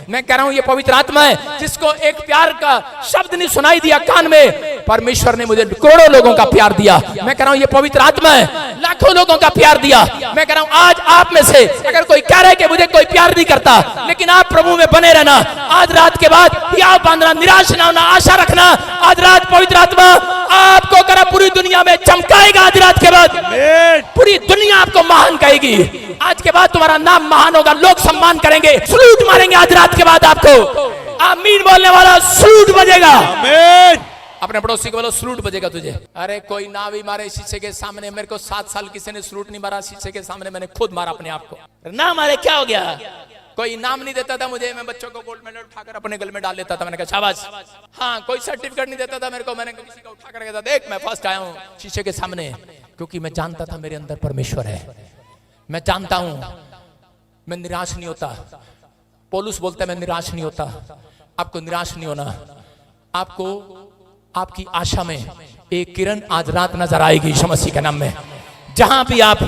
मैं कह रहा हूं ये पवित्र आत्मा है जिसको एक प्यार का शब्द नहीं सुनाई दिया कान में, परमेश्वर ने मुझे करोड़ों लोगों का प्यार दिया। मैं कह रहा हूं ये पवित्र आत्मा है, लाखों लोगों का प्यार दिया। मैं कह रहा हूं आज आप में से अगर कोई कह रहा है कि मुझे कोई प्यार नहीं करता, लेकिन आप प्रभु में बने रहना। आज रात के बाद प्यार बांधना, निराश ना होना, आशा रखना। आज रात पवित्र आत्मा आपको करा पूरी दुनिया में चमकाएगा। आज रात के बाद पूरी दुनिया आपको महान कहेगी। आज के बाद तुम्हारा नाम महान होगा, लोग सम्मान करेंगे, सलूट मारेंगे। आज रात के बाद आपको आमीन बोलने वाला सलूट बजेगा। अपने पड़ोसी को बोलो सलूट बजेगा तुझे। अरे कोई ना भी मारे शीशे के सामने, मेरे को 7 साल किसी ने सलूट नहीं मारा शीशे के सामने, मैंने खुद मारा अपने आप को। ना मारे क्या हो गया? कोई इनाम नहीं देता था मुझे, मैं बच्चों को गोल्ड मेडल उठाकर अपने गले में डाल लेता था। मैंने कहा शाबाश। हाँ, कोई सर्टिफिकेट नहीं देता था मेरे को, मैंने किसी को उठाकर कहता देख मैं फर्स्ट आया हूँ शीशे के सामने, क्योंकि मैं जानता था मेरे अंदर परमेश्वर है। मैं जानता हूं मैं निराश नहीं होता। पौलुस बोलता है मैं निराश नहीं होता। आपको निराश नहीं होना। आपको आपकी आशा में एक किरण आज रात नजर आएगी यीशु मसीह के नाम में। जहां भी आप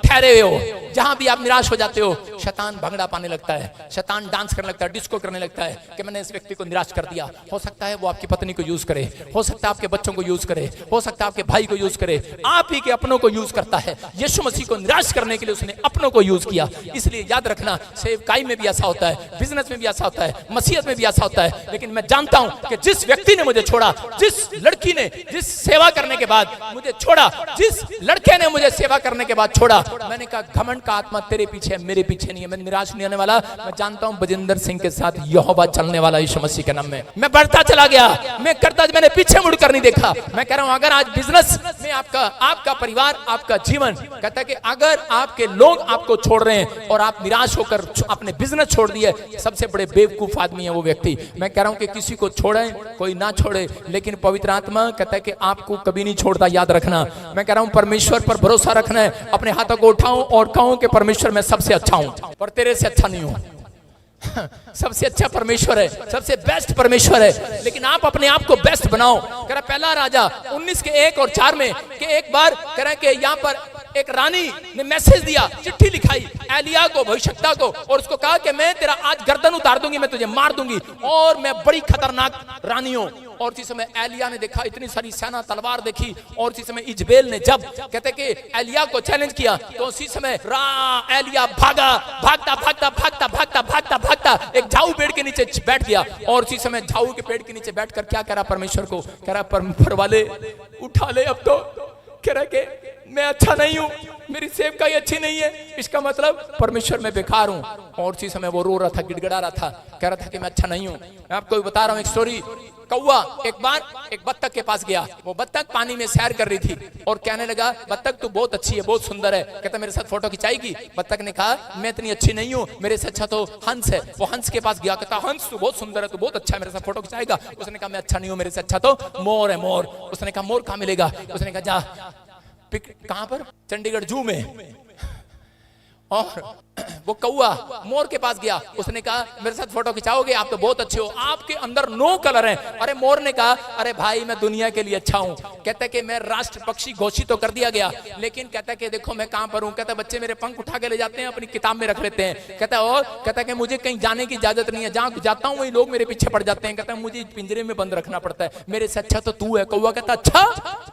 ठहरे हो, जहां भी आप निराश हो जाते हो, शैतान भंगड़ा पाने लगता है, शैतान डांस करने लगता है, डिस्को करने लगता है कि मैंने इस व्यक्ति को निराश कर दिया। हो सकता है वो आपकी पत्नी को यूज करे, हो सकता है आपके बच्चों को यूज करे, हो सकता है आपके भाई को यूज करे, आप ही के अपनों को यूज करता है। यीशु मसीह को निराश करने के लिए उसने अपनों को यूज किया। इसलिए याद रखना, सेवकाई में भी ऐसा होता है, बिजनेस में भी ऐसा होता है, मसीहत में भी ऐसा होता है। लेकिन मैं जानता हूं कि जिस व्यक्ति ने मुझे छोड़ा, जिस लड़की ने जिस सेवा करने के बाद मुझे छोड़ा, जिस लड़के ने मुझे सेवा करने के बाद छोड़ा, मैंने कहा घमंड का आत्मा तेरे पीछे है, मेरे पीछे नहीं है। मैं निराश नहीं होने वाला। मैं जानता हूं बजिंदर सिंह के साथ यहोवा चलने वाला यीशु मसीह के नाम में। मैं बढ़ता चला गया, मैं करता, मैंने पीछे मुड़कर नहीं देखा। मैं कह रहा हूं अगर आज बिजनेस में आपका परिवार, आपका जीवन कहता है कि अगर आपके लोग आपको छोड़ रहे हैं और आप निराश होकर अपने बिजनेस छोड़ दिए, सबसे बड़े बेवकूफ आदमी है वो व्यक्ति। मैं कह रहा हूं कि किसी को छोड़े, कोई ना छोड़े, लेकिन पवित्र आत्मा कहता है कि आपको कभी नहीं छोड़ता। याद रखना। मैं कह रहा हूं परमेश्वर पर भरोसा रखना है। अपने हाथों को उठाऊं और कहूं कि परमेश्वर मैं सबसे अच्छा हूं, पर तेरे से अच्छा नहीं हूं। सबसे अच्छा परमेश्वर है, सबसे बेस्ट परमेश्वर है, लेकिन आप अपने आप को बेस्ट बनाओ। कह रहा पहला राजा 19 के 1 और 4 में कि एक बार कह रहा है कि यहाँ पर एक रानी ने मैसेज दिया, चिट्ठी लिखाई एलिया को, भविष्यवक्ता को, और उसको कहा कि मैं तेरा आज गर्दन उतार दूंगी, मैं तुझे मार दूंगी और मैं बड़ी खतरनाक रानी हूं। और उसी समय एलिया ने देखा, इतनी सारी सेना तलवार देखी, और उसी समय इजबेल ने जब कहते कि एलिया को चैलेंज किया, तो उसी समय एलिया भागा, भागता भागता भागता भागता भागता भागता एक झाऊ पेड़ के नीचे बैठ गया। और उसी समय झाऊ के पेड़ के नीचे बैठकर क्या कह रहा परमेश्वर को, कह रहा परमेश्वर वाले उठा ले अब तो। कह रहा कि मैं अच्छा नहीं हूं, मेरी सेवकाई अच्छी नहीं है, इसका मतलब परमेश्वर मैं बेकार हूं। और उसी समय वो रो रहा था, गिड़गिड़ा रहा था, कह रहा था कि मैं अच्छा नहीं हूं। मैं आपको बता रहा हूं एक स्टोरी। कौवा एक बार एक बत्तख के पास गया। वो बत्तख पानी में सैर कर रही थी और कहने लगा बत्तख तू बहुत अच्छी है, बहुत सुंदर है, कहता मेरे साथ फोटो खिंचाएगी। बत्तख ने कहा मैं इतनी अच्छी नहीं हूँ, मेरे से अच्छा तो हंस है। वो हंस के पास गया, कहता हंस तू बहुत सुंदर है, तू बहुत अच्छा है, मेरे साथ फोटो खिंचाएगा। उसने कहा मैं अच्छा नहीं हूँ, मेरे से अच्छा तो मोर है, मोर। उसने कहा मोर कहाँ मिलेगा? उसने कहा जा कहां पर? चंडीगढ़ जू में। और वो कौवा मोर के पास गया, उसने कहा मेरे साथ फोटो खिंचाओगे? आप तो बहुत अच्छे हो, आपके अंदर 9 कलर हैं। अरे मोर ने कहा अरे भाई मैं दुनिया के लिए अच्छा हूं। कहता है कि मैं राष्ट्र पक्षी घोषित तो कर दिया गया, लेकिन कहता है कि देखो मैं कहां पर हूं। कहता है बच्चे मेरे पंख उठा के ले जाते हैं, अपनी किताब में रख लेते हैं। कहता है और कहता है कि मुझे कहीं जाने की इजाजत नहीं है, जहां जाता हूं वही लोग मेरे पीछे पड़ जाते हैं। कहता है मुझे पिंजरे में बंद रखना पड़ता है, मेरे से अच्छा तो तू है। कौवा कहता अच्छा?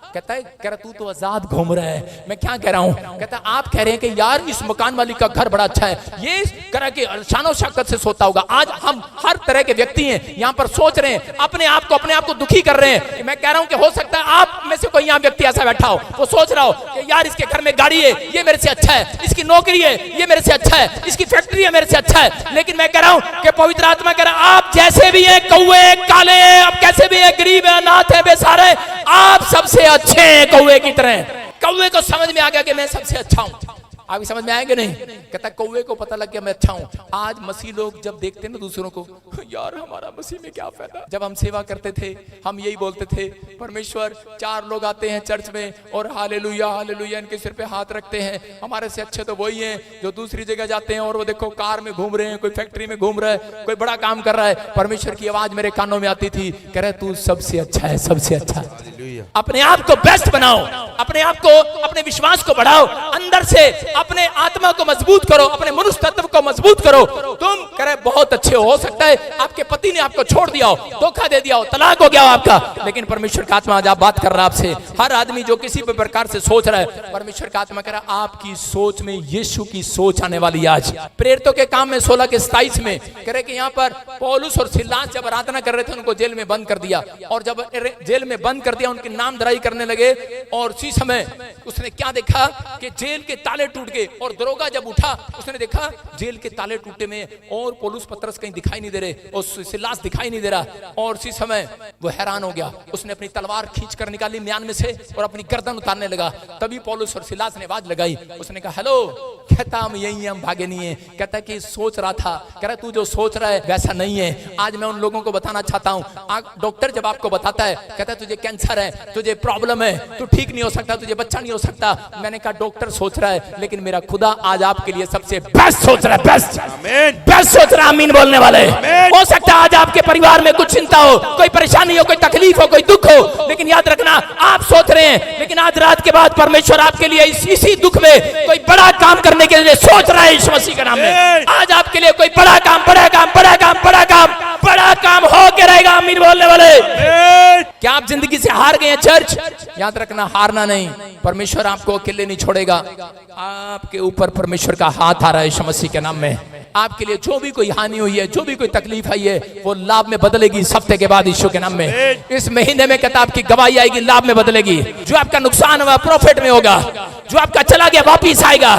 कहता है कह रहा तू तो आजाद घूम रहा है, मैं क्या कह रहा हूं? कहता आप कह रहे हैं कि यार इस मकान मालिक का घर बड़ा अच्छा है, ये तरह के शानो शौकत से सोता होगा। आज हम हर तरह के व्यक्ति हैं यहाँ पर सोच रहे हैं, अपने आप को दुखी कर रहे हैं। मैं कह रहा हूं कि हो सकता है आप में से कोई यहाँ व्यक्ति ऐसा बैठा हो, वो सोच रहा हो कि यार इसके घर में गाड़ी है, ये मेरे से अच्छा है, इसकी नौकरी है, ये मेरे से अच्छा है, इसकी फैक्ट्री है, मेरे से अच्छा है। लेकिन मैं कह रहा हूं कि पवित्र आत्मा कह रहा है आप जैसे भी है, कौवे काले, आप कैसे भी है, गरीब है, अनाथ है, बेसहारा है, आप सबसे अच्छे हैं कौवे की तरह। कौवे को समझ में आ गया कि मैं सबसे अच्छा हूं। आपकी समझ में आएंगे नहीं? कहता कौवे को पता लग गया मैं अच्छा हूं। आज मसीह लोग जब देखते ना दूसरों को, यार हमारा मसीह में क्या फायदा। जब हम सेवा करते थे हम यही बोलते थे परमेश्वर 4 लोग आते हैं चर्च में और हालेलुया हालेलुया इनके सिर पे हाथ रखते हैं, हमारे से अच्छे तो वही हैं जो दूसरी जगह जाते हैं और वो देखो कार में घूम रहे हैं, कोई फैक्ट्री में घूम रहा है, कोई बड़ा काम कर रहा है। परमेश्वर की आवाज मेरे कानों में आती थी, कह रहे तू सबसे अच्छा है, सबसे अच्छा। अपने आप को बेस्ट बनाओ, अपने आप को, अपने विश्वास को बढ़ाओ, अंदर से अपने आत्मा को मजबूत करो, अपने मनुष्य तत्व को मजबूत करो। तुम करे बहुत अच्छे हो सकता है आपके पति ने आपको छोड़ दिया हो, धोखा दे दिया हो, तलाक हो गया हो आपका, लेकिन परमेश्वर का आत्मा आज आप बात कर रहा है आपसे। हर आदमी जो किसी भी प्रकार से सोच रहा है, परमेश्वर का आत्मा कह रहा है आपकी सोच में यीशु की सोच आने वाली है। आज प्रेरितों के काम में 16 के 27 में कह रहे कि यहाँ पर पौलुस और सिलास जब आराधना कर रहे थे उनको जेल में बंद कर दिया, और जब जेल में बंद कर दिया उनकी नाम धराई करने लगे, और उसी समय उसने क्या देखा कि जेल के ताले टूट गए, और दरोगा जब उठा उसने देखा जेल के ताले टूटे में और पौलुस पतरस कहीं दिखाई नहीं दे रहे और सिलास दिखाई नहीं दे रहा, और उसी समय वो हैरान हो गया। उसने अपनी तलवार खींच कर निकाली म्यान में से और अपनी गर्दन उतारने लगा। तभी पौलुस और सिलास ने आवाज लगाई, उसने कहा हेलो, कहता हम यही हम भागे नहीं है, कहता कि सोच रहा था, कह रहा तू जो सोच रहा है वैसा नहीं है। आज मैं उन लोगों को बताना चाहता हूँ, डॉक्टर जब आपको बताता है कहता है तुझे कैंसर है, तुझे प्रॉब्लम है, तू ठीक नहीं हो सकता, तुझे बच्चा नहीं हो सकता, मैंने कहा डॉक्टर सोच रहा है, लेकिन मेरा खुदा आज आपके लिए सबसे बेस्ट सोच रहा है, बेस्ट बेस्ट सोच रहा है। आमीन बोलने वाले। हो सकता है आज आपके परिवार में कुछ चिंता हो, कोई परेशानी हो, कोई तकलीफ हो, कोई दुख हो, लेकिन याद रखना आप सोच रहे हैं, लेकिन आज रात के बाद परमेश्वर आपके लिए इसी दुख में कोई बड़ा काम करने के लिए सोच रहा है। यीशु मसीह के नाम में आज आपके लिए कोई बड़ा काम बड़ा काम बड़ा काम बड़ा काम बड़ा काम हो के रहेगा। आमीन बोलने वाले। क्या आप जिंदगी से हार गए हैं चर्च? याद रखना हारना नहीं, परमेश्वर आपको अकेले नहीं छोड़ेगा। आपके ऊपर परमेश्वर का हाथ आ रहा है यीशु मसीह के नाम में। आपके लिए जो भी कोई हानि हुई है, जो भी कोई तकलीफ आई है, वो लाभ में बदलेगी इस हफ्ते के बाद यीशु के नाम में। इस महीने में कहता आपकी गवाही आएगी, लाभ में बदलेगी। जो आपका नुकसान हुआ प्रॉफिट में होगा, जो आपका चला गया वापिस आएगा,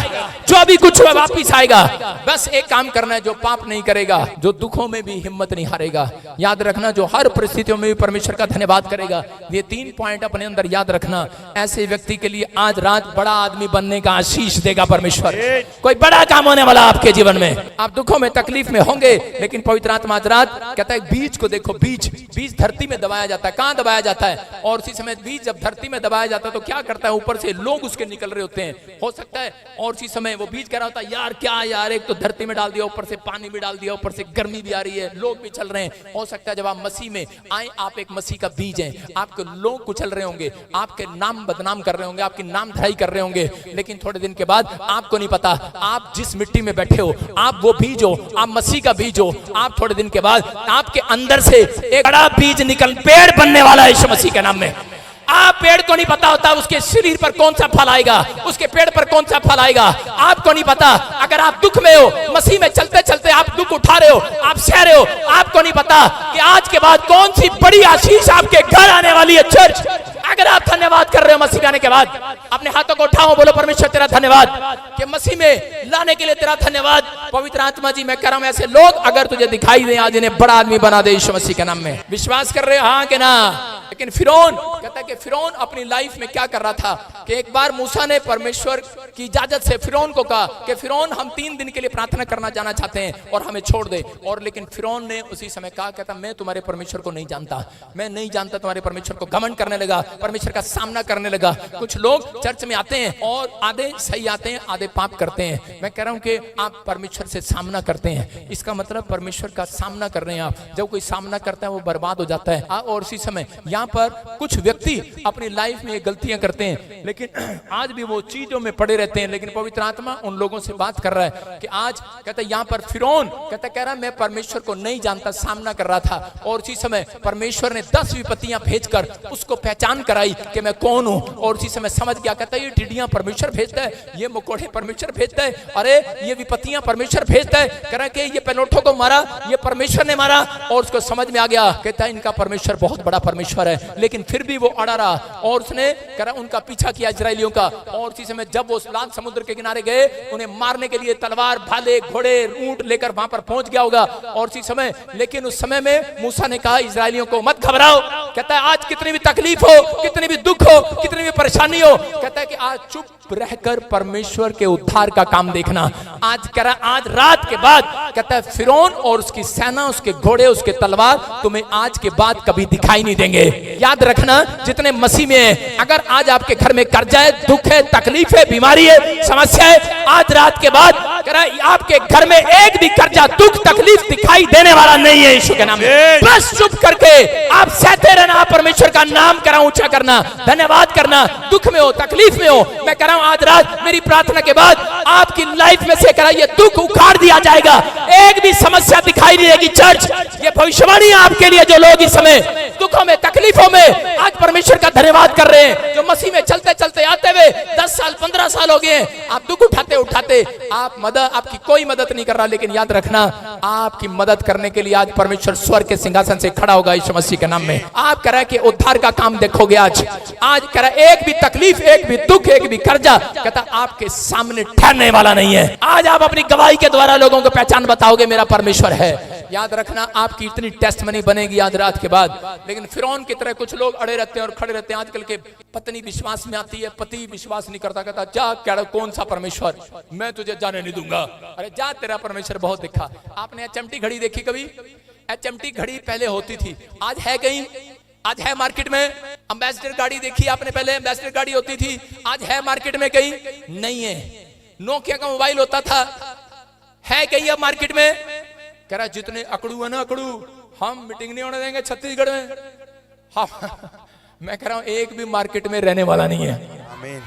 जो भी कुछ हुआ वापिस आएगा। बस एक काम करना है, जो पाप नहीं करेगा, जो दुखों में भी हिम्मत नहीं हारेगा, याद रखना जो हर परिस्थितियों में भी परमेश्वर का धन्यवाद करेगा। ये 3 पॉइंट अपने अंदर याद रखना। ऐसे व्यक्ति के लिए आज रात बड़ा आदमी बनने का आशीष देगा परमेश्वर। कोई बड़ा काम होने वाला आपके जीवन में। आप दुखों में तकलीफ में होंगे, लेकिन पवित्र आत्मा आज रात कहता है बीज को देखो, बीज धरती में दबाया जाता है। कहां दबाया जाता है? और उसी समय बीज जब धरती में दबाया जाता है तो क्या करता है, ऊपर से लोग उसके निकल रहे होते हैं, हो सकता है। और उसी समय वो बीज कह रहा होता है यार क्या यार, एक तो धरती में डाल दिया, ऊपर से पानी भी डाल दिया, ऊपर से गर्मी भी आ रही है, लोग भी चल रहे हैं। हो सकता है जब आप मसीह में आए, आप एक मसीह का बीज हैं, आपके लोग कुचल रहे होंगे, आपके नाम बदनाम कर रहे होंगे, आपकी नाम धराई कर रहे होंगे, लेकिन थोड़े दिन के बाद आपको नहीं पता आप जिस मिट्टी में बैठे हो आप वो बीज हो, आप मसीह का बीज हो। आप थोड़े दिन के बाद आपके अंदर से एक बड़ा बीज निकल पेड़ बनने वाला है यीशु मसीह के नाम में। आप पेड़ को नहीं पता होता उसके शरीर पर कौन सा फल आएगा, उसके पेड़ पर कौन सा फल आएगा, आपको नहीं पता। अगर आप दुख में हो, मसीह में चलते चलते आप दुख उठा रहे हो, आप सह रहे हो, आपको नहीं पता कि आज के बाद कौन सी बड़ी आशीष आपके घर आने वाली है। चर्च अगर आप धन्यवाद कर रहे हो मसीह आने के बाद, अपने हाथों को उठाओ, बोलो परमेश्वर तेरा धन्यवाद कि मसीह में लाने के लिए तेरा धन्यवाद। पवित्र आत्मा जी मैं कह रहा हूं ऐसे लोग अगर तुझे दिखाई दे आज इन्हें बड़ा आदमी बना दे यीशु मसीह के नाम में। विश्वास कर रहे हो हाँ कि ना? लेकिन फिरौन कहता है कि फिरौन अपनी लाइफ में क्या कर रहा था कि एक बार मूसा ने परमेश्वर की इजाजत से फिरौन को कहा कि फिरौन हम 3 दिन के लिए प्रार्थना करना जाना चाहते हैं और हमें छोड़ दे। और लेकिन फिरौन ने उसी समय कहा, कहता मैं तुम्हारे परमेश्वर को नहीं जानता, मैं नहीं जानता तुम्हारे परमेश्वर को। घमंड करने लगा, परमेश्वर का सामना करने लगा। कुछ लोग चर्च में आते हैं और आधे सही आते हैं, आधे पाप करते हैं। मैं कह रहा हूं कि आप परमेश्वर से सामना करते हैं, इसका मतलब परमेश्वर का सामना कर रहे हैं आप। जब कोई सामना करता है वो बर्बाद हो जाता है। और उसी समय यहाँ पर कुछ व्यक्ति अपनी लाइफ में ये गलतियां करते हैं, लेकिन आज भी वो चीजों में पड़े रहते हैं। लेकिन पवित्र आत्मा उन लोगों से बात कर रहा है कि आज कहता है यहाँ पर फिरौन कहता कह रहा मैं परमेश्वर को नहीं जानता, सामना कर रहा था। और उसी समय परमेश्वर ने 10 विपत्तियां भेजकर उसको पहचान कराई कि मैं कौन हूं। और उसी समय समझ गया, कहता है ये टिड्डियां परमेश्वर भेजता है, ये मकोड़े परमेश्वर भेजता है, अरे ये विपत्तियां परमेश्वर भेजता है। कह रहा कि ये पैलोठों को मारा ये परमेश्वर ने मारा। और उसको समझ में आ गया, कहता है इनका परमेश्वर बहुत बड़ा परमेश्वर है। लेकिन फिर भी वो अड़ा रहा और उसने कह रहा उनका पीछा किया इजरायलियों का। और उसी समय जब वो लाल समुद्र के किनारे गए, उन्हें मारने के लिए तलवार भाले घोड़े ऊंट लेकर वहां पर पहुंच गया होगा। और उसी समय लेकिन उस समय में मूसा ने कहा इजरायलियों को मत घबराओ। कहता है आज कितनी भी तकलीफ हो, कितनी भी दुख हो, कितनी भी परेशानी हो, कहता है कि आज चुप रहकर परमेश्वर के उद्धार का काम देखना। आज कह रहा आज रात के बाद कहता है फिरौन और उसकी सेना, उसके घोड़े, उसके तलवार तुम्हें आज के बाद कभी दिखाई नहीं देंगे। याद रखना जितने मसीह में है, अगर आज आपके घर में कर्जा है, दुख है, तकलीफ है, बीमारी है, समस्या है, आज रात के बाद कह रहा है आपके घर में एक भी कर्जा दुख तकलीफ दिखाई देने वाला नहीं है यीशु के नाम में। बस चुप करके आप सहते रहना, परमेश्वर का नाम करा ऊंचा करना, धन्यवाद करना। दुख में हो, तकलीफ में हो, मैं कह रहा हूं आज रात मेरी प्रार्थना के बाद आपकी लाइफ में से करा ये दुख उखाड़ दिया जाएगा, एक भी समस्या दिखाई नहीं देगी। चर्च, ये भविष्यवाणी है आपके लिए जो लोग इस समय दुखों में तकलीफों में आज परमेश्वर का धन्यवाद कर रहे हैं, जो मसीह में चलते चलते आते हुए 10 साल 15 साल हो गए हैं, आप दुख उठाते उठाते आप मदद, आपकी कोई मदद नहीं कर रहा, लेकिन याद रखना आपकी मदद करने के लिए आज परमेश्वर स्वर्ग के सिंहासन से खड़ा होगा यीशु मसीह के नाम में। आप कह रहे हैं कि उद्धार का काम देखोगे आज कह रहा है एक भी तकलीफ, एक भी दुख, एक भी कर्जा कहता आपके सामने ठहरने वाला नहीं है। आज आप अपनी गवाही के द्वारा लोगों को पहचान बताओगे मेरा परमेश्वर है। याद रखना आपकी इतनी टेस्टमनी बनेगी आज रात के बाद, लेकिन फिरौन की तरह कुछ लोग अड़े रहते हैं और खड़े रहते हैं। आजकल के पत्नी विश्वास में आती है, पति विश्वास नहीं करता, कहता जा क्या कौन सा परमेश्वर, मैं तुझे जाने नहीं दूंगा। अरे जा, तेरा परमेश्वर बहुत दिखा। आपने एचएमटी घड़ी देखी कभी? एचएमटी घड़ी पहले होती थी, आज है कहीं? आज है मार्केट में? एम्बेसडर गाड़ी देखी आपने? पहले एम्बेसडर गाड़ी होती थी, आज है मार्केट में कहीं? नहीं है। नोकिया का मोबाइल होता था, है कहीं अब मार्केट में? कह रहा जितने अकड़ू है ना अकड़ू, हम मीटिंग नहीं होने देंगे छत्तीसगढ़ में। हाँ मैं कह रहा हूं एक भी मार्केट में रहने वाला नहीं है। आमीन।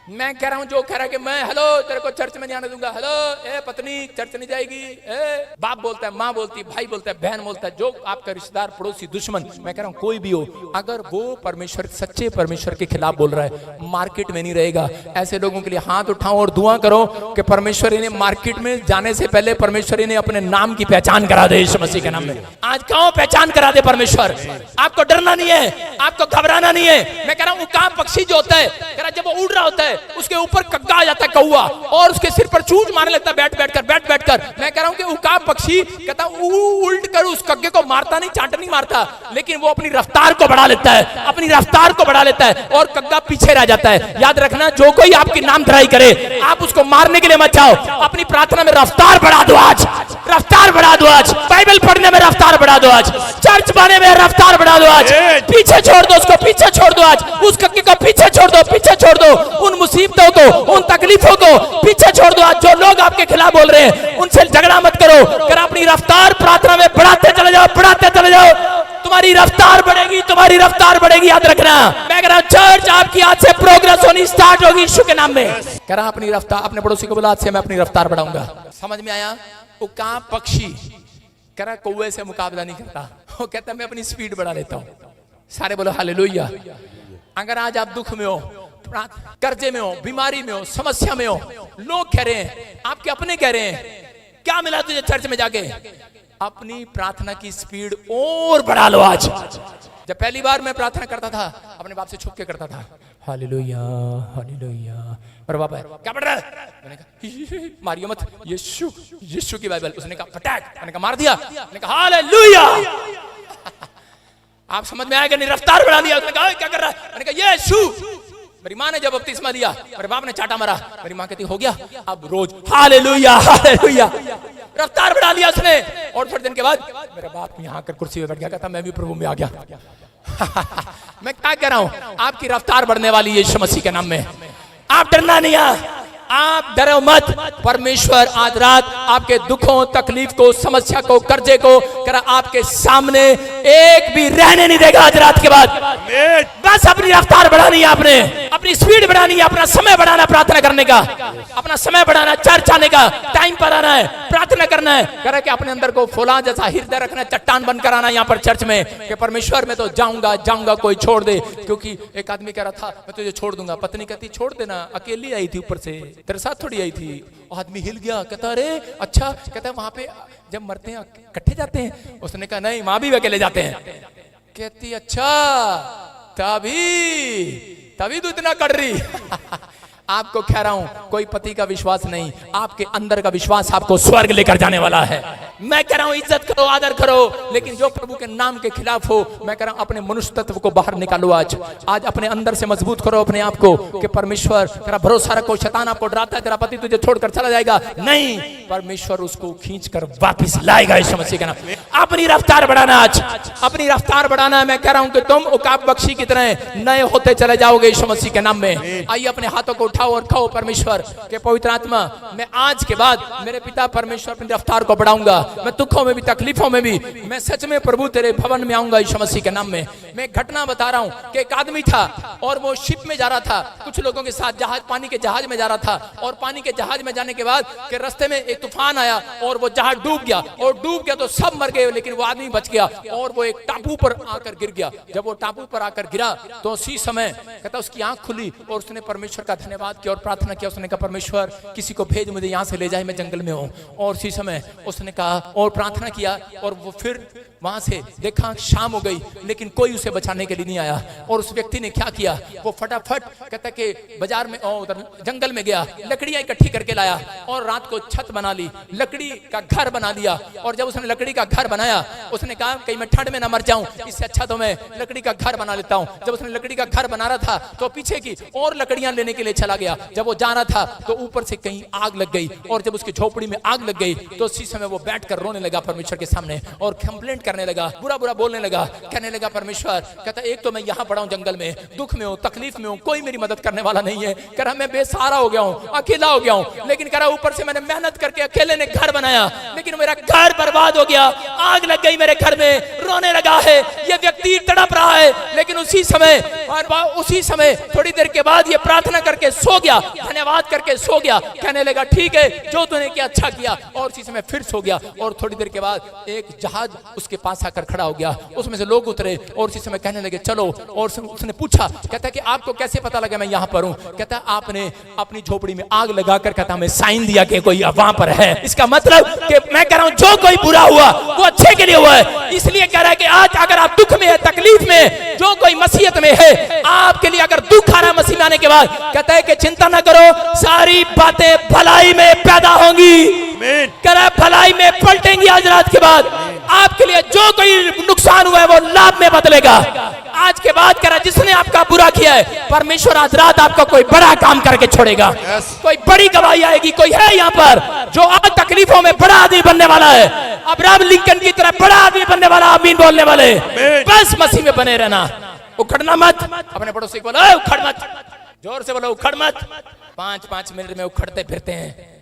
मैं कह रहा हूं जो कह रहा है कि मैं हेलो तेरे को चर्च में नहीं आने दूंगा, हेलो ए पत्नी चर्च नहीं जाएगी, ए बाप बोलता है, माँ बोलती है, भाई बोलता है, बहन बोलता है, जो आपका रिश्तेदार पड़ोसी दुश्मन, मैं कह रहा हूं कोई भी हो, अगर वो परमेश्वर सच्चे परमेश्वर के खिलाफ बोल रहा है मार्केट में नहीं रहेगा। ऐसे लोगों के लिए हाथ उठाओ और दुआ करो कि परमेश्वर इन्हें मार्केट में जाने से पहले परमेश्वर इन्हें अपने नाम की पहचान करा दे यीशु मसीह के नाम में। आज कहो पहचान करा दे परमेश्वर। आपको डरना नहीं है, आपको घबराना नहीं है। मैं कह रहा हूं उकाब पक्षी जो होता है, कह रहा जब वो उड़ रहा होता है उसके ऊपर कग्गा आ जाता है कौवा, और उसके सिर पर चूंच मारने लगता है बैठ बैठकर। मैं कह रहा हूं कि उकाब पक्षी कहता उल्ट कर उस कग्गे को मारता नहीं, चांट नहीं मारता, लेकिन वो अपनी रफ्तार को बढ़ा लेता है, अपनी रफ्तार को बढ़ा लेता है और कग्गा पीछे रह जाता है। याद रखना जो कोई आपकी नाम धराई करे आप उसको मारने के लिए मत जाओ, अपनी प्रार्थना में रफ्तार बढ़ा दो। आज रफ्तार बढ़ा दो, आज बाइबल पढ़ने में रफ्तार बढ़ा दो, आज चर्च जाने में रफ्तार बढ़ा दो, आज पीछे छोड़ दो उसको, पीछे छोड़ दो, आज उस कग्गे को पीछे छोड़ दो, पीछे छोड़ दो, उन मुसीबतों को, उन तकलीफों को पीछे छोड़ दो। आज जो लोग आपके खिलाफ बोल रहे हैं उनसे झगड़ा मत करो, कर अपनी रफ्तार प्रार्थना में बढ़ाते चले जाओ, बढ़ाते चले जाओ, तुम्हारी रफ्तार बढ़ेगी, तुम्हारी रफ्तार बढ़ेगी। याद रखना मैं कह रहा हूं चर्च आपकी आज से प्रोग्रेस होनी स्टार्ट होगी यीशु के नाम में। कह रहा अपनी रफ्तार, अपने पड़ोसी को बोला आज से मैं अपनी रफ्तार बढ़ाऊंगा। समझ में आया? उकाब पक्षी कह रहा कौवे से मुकाबला नहीं करता, वो कहता मैं अपनी स्पीड बढ़ा लेता हूं। सारे बोलो हालेलुया। अगर आज आप दुख में हो, कर्जे में हो, बीमारी में हो, समस्या में हो, लोग कह रहे हैं, आपके अपने कह रहे हैं क्या मिला तुझे चर्च में जाके, अपनी प्रार्थना की स्पीड और बढ़ा लो। आज जब पहली बार मैं प्रार्थना करता था अपने बाप से छुप के करता था, हालेलुया हालेलुया, और बाबा क्या पढ़ रहा है? मैंने कहा मारियो मत, यीशु यीशु की बाइबल। उसने कहा फटाक, मैंने कहा मार दिया, मैंने कहा हालेलुया। आप समझ में आएगा नहीं? रफ्तार बढ़ा दिया। उसने कहा क्या कर रहा है? मैंने कहा यीशु। मेरी माँ ने जब बपतिस्मा दिया, मेरे बाप ने चाटा मारा, मेरी माँ कहती हो गया अब रोज हालेलुया हालेलुया। रफ्तार बढ़ा लिया उसने, और थोड़े दिन के बाद मेरा बाप यहाँ आकर कुर्सी पे बैठ गया, कहता मैं भी प्रभु में आ गया। मैं क्या कह रहा हूँ, आपकी रफ्तार बढ़ने वाली है यीशु मसीह के नाम में। आप डरना नहीं है, आप डरो मत। परमेश्वर आज रात आपके दुखों, तकलीफ को, समस्या को, कर्जे को करा आपके सामने एक भी रहने नहीं देगा आज रात के बाद। बस अपनी रफ्तार बढ़ानी है, आपने अपनी स्पीड बढ़ानी है, अपना समय बढ़ाना प्रार्थना करने का, अपना समय बढ़ाना, चर्च आने का, टाइम पर आना है, प्रार्थना करना है। करा कि अपने अंदर को फौलाद जैसा हृदय रखना, चट्टान बनकर आना यहाँ पर चर्च में कि परमेश्वर मैं तो जाऊंगा जाऊंगा, कोई छोड़ दे। क्योंकि एक आदमी कह रहा था मैं तुझे छोड़ दूंगा, पत्नी कहती छोड़ देना, अकेली आई थी, ऊपर से तेरे साथ थोड़ी आई थी। आदमी हिल गया, कहता अरे अच्छा, कहता वहां पे जब मरते हैं इकट्ठे जाते हैं? उसने कहा नहीं, माँ भी अकेले जाते हैं। कहती अच्छा तभी तो इतना कर रही। आपको कह रहा हूं कोई पति का विश्वास नहीं, आपके अंदर का विश्वास आपको स्वर्ग लेकर जाने वाला है। मैं कह रहा हूं इज्जत करो, आदर करो, लेकिन जो प्रभु के नाम के खिलाफ हो, मैं कह रहा हूं अपने मनुष्य तत्व को बाहर निकालो। आज अपने अंदर से मजबूत करो अपने आप को कि परमेश्वर तेरा भरोसा रखो। शैतान आपको डराता है तेरा पति तुझे छोड़कर चला जाएगा, नहीं, परमेश्वर उसको खींचकर वापस लाएगा यीशु मसीह का नाम। अपनी रफ्तार बढ़ाना, आज अपनी रफ्तार बढ़ाना। मैं कह रहा हूं कि तुम उकाब बख्शी की तरह नए होते चले जाओगे यीशु मसीह के नाम में। आइए अपने हाथों को उठाओ और कहो परमेश्वर के पवित्र आत्मा, मैं आज के बाद मेरे पिता परमेश्वर अपनी रफ्तार को बढ़ाऊंगा, मैं दुखों में भी तकलीफों में भी मैं सच में प्रभु तेरे भवन में आऊंगा यीशु मसीह के नाम में। मैं एक घटना बता रहा हूं कि एक आदमी था और वो शिप में जा रहा था कुछ लोगों के साथ, जहाज पानी के जहाज में जा रहा था, और पानी के जहाज में जाने के बाद के रास्ते में एक तूफान आया और वो जहाज डूब गया, और डूब गया तो सब मर गए लेकिन वो आदमी बच गया और वो एक टापू पर आकर गिर गया। जब वो टापू पर आकर गिरा तो उसी समय कहता उसकी आंख खुली और उसने परमेश्वर का धन्यवाद किया और प्रार्थना किया। उसने कहा परमेश्वर किसी को भेज, मुझे यहाँ से ले जाए, मैं जंगल में हूँ। और उसी समय उसने कहा और प्रार्थना किया और वो फिर वहां से देखा शाम हो गई लेकिन कोई उसे बचाने के लिए नहीं आया। और उस व्यक्ति ने क्या किया, वो फटाफट कहता कि बाजार में उधर जंगल में गया, लकड़ियां इकट्ठी करके लाया और रात को छत बना ली, लकड़ी का घर बना लिया। और जब उसने लकड़ी का घर बनाया उसने कहा कहीं मैं ठंड में ना मर जाऊं, इससे अच्छा तो मैं लकड़ी का घर बना लेता हूं। जब उसने लकड़ी का घर बना रहा था तो पीछे की और लकड़ियां लेने के लिए चला गया। जब वो जा रहा था तो ऊपर से कहीं आग लग गई और जब उसकी झोपड़ी में आग लग गई तो उसी समय वो बैठकर रोने लगा परमेश्वर के सामने और कंप्लेंट करने लगा, बुरा बुरा बोलने लगा, कहने लगा परमेश्वर कहता एक तो मैं यहाँ पड़ा हूँ जंगल में, दुख में हूँ, तकलीफ में हूँ, कोई मेरी मदद करने वाला नहीं है, कह रहा मैं बेसहारा हो गया हूँ, अकेला हो गया हूँ, लेकिन कह रहा ऊपर से मैंने मेहनत करके अकेले ने घर बनाया लेकिन मेरा घर बर्बाद हो गया, आग लग गई मेरे घर में, रोने लगा है। ये व्यक्ति तड़प रहा है लेकिन उसी समय थोड़ी देर के बाद ये प्रार्थना करके सो गया, धन्यवाद करके सो गया, कहने लगा ठीक है जो तूने किया अच्छा किया, और उसी समय फिर सो गया। और थोड़ी देर के बाद एक जहाज उसके पास आकर खड़ा हो गया, उसमें से लोग उतरे और उसी समय कहने लगे चलो। और उसने पूछा कहता कि आपको कैसे पता लगा मैं यहाँ पर हूँ, कहता आपने अपनी झोपड़ी में आग लगाकर कहता मैं साइन दिया कि कोई वहां पर है। इसका मतलब कि मैं कह रहा हूँ जो कोई बुरा हुआ वो अच्छे के लिए हुआ है। इसलिए कह रहा है कि आज अगर आप दुख में है, तकलीफ में, जो कोई मसीहत में है, आपके लिए अगर दुख आ रहा है मसीह में आने के बाद, कहता है कि चिंता ना करो, सारी बातें भलाई में पैदा होंगी, भलाई में पलटेंगी। आज रात के बाद आपके लिए जो कोई नुकसान हुआ है वो लाभ में बदलेगा। आज के बाद कह रहा जिसने आपका बुरा किया है परमेश्वर आज रात आपका कोई बड़ा काम करके छोड़ेगा। कोई बड़ी गवाही आएगी। कोई है यहाँ पर जो आज तकलीफों में बड़ा आदमी बनने वाला है, अब्राहम लिंकन की तरह बड़ा आदमी बनने वाला, आमीन बोलने वाले। बस मसीह में बने रहना, उखड़ना मत। अपने पड़ोसी को बोलो उखड़ मत, जोर से बोलो उखड़ मत। 5-5 मिनट में उखड़ते फिरते हैं,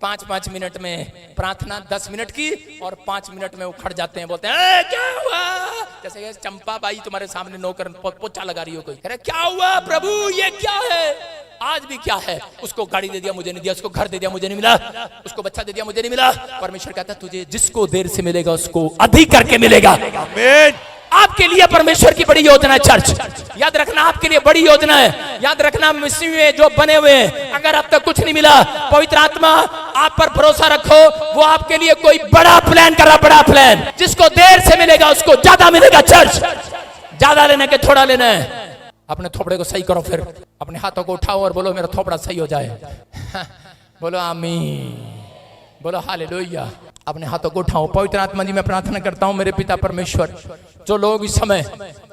5-5 मिनट में प्रार्थना 10 मिनट की और 5 मिनट में उखड़ जाते हैं, बोलते हैं क्या हुआ, जैसे चंपा बाई तुम्हारे सामने नौकर पोछा लगा रही हो, कोई अरे क्या हुआ प्रभु ये क्या है, आज भी क्या है, उसको गाड़ी दे दिया मुझे नहीं दिया, उसको घर दे दिया मुझे नहीं मिला, उसको बच्चा दे दिया मुझे नहीं मिला। परमेश्वर कहता है तुझे जिसको देर से मिलेगा उसको अधिक करके मिलेगा। आमीन। आपके लिए परमेश्वर की बड़ी योजना है चर्च, याद रखना आपके लिए बड़ी योजना है। याद रखना मसीह में जो बने हुए हैं, अगर अब तक कुछ नहीं मिला, पवित्र आत्मा आप पर भरोसा रखो, वो आपके लिए कोई बड़ा प्लान कर रहा, बड़ा प्लान। जिसको देर से मिलेगा उसको ज्यादा मिलेगा। चर्च ज्यादा लेने के थोड़ा लेना है। अपने थोपड़े को सही करो, फिर अपने हाथों को उठाओ और बोलो मेरा थोपड़ा सही हो जाए। बोलो आमीन, बोलो हालेलुया। अपने हाथों को उठाओ। पवित्र आत्मा जी मैं प्रार्थना करता हूँ मेरे पिता परमेश्वर, जो लोग इस समय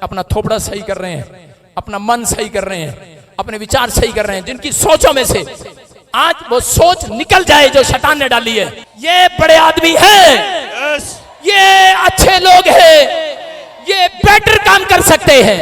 अपना थोपड़ा सही कर रहे हैं, अपना मन सही कर रहे हैं, अपने विचार सही कर रहे हैं, जिनकी सोचों में से आज वो सोच निकल जाए जो शैतान ने डाली है। ये बड़े आदमी है, ये अच्छे लोग हैं, ये बेटर काम कर सकते हैं,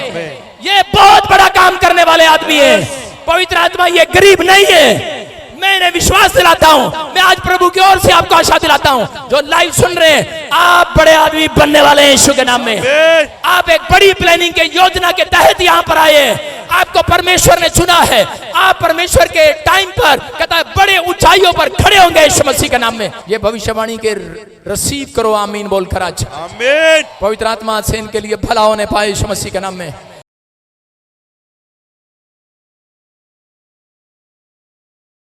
ये बहुत बड़ा काम करने वाले आदमी है। पवित्र आत्मा ये गरीब नहीं है, मैं इन्हें विश्वास दिलाता हूं। मैं आज प्रभु की ओर से आपको आशा दिलाता हूं, जो लाइव सुन रहे हैं, आप बड़े आदमी बनने वाले हैं यीशु के नाम में। आप एक बड़ी प्लानिंग के योजना के तहत यहाँ पर आए हैं। आपको परमेश्वर ने चुना है। आप परमेश्वर के टाइम पर कहता है बड़े ऊंचाइयों पर खड़े होंगे यीशु मसीह के नाम में। ये भविष्यवाणी के रिसीव करो, आमीन बोलकर आज। आमीन। पवित्र आत्मा से इनके लिए भला होने पाए यीशु मसीह के नाम में।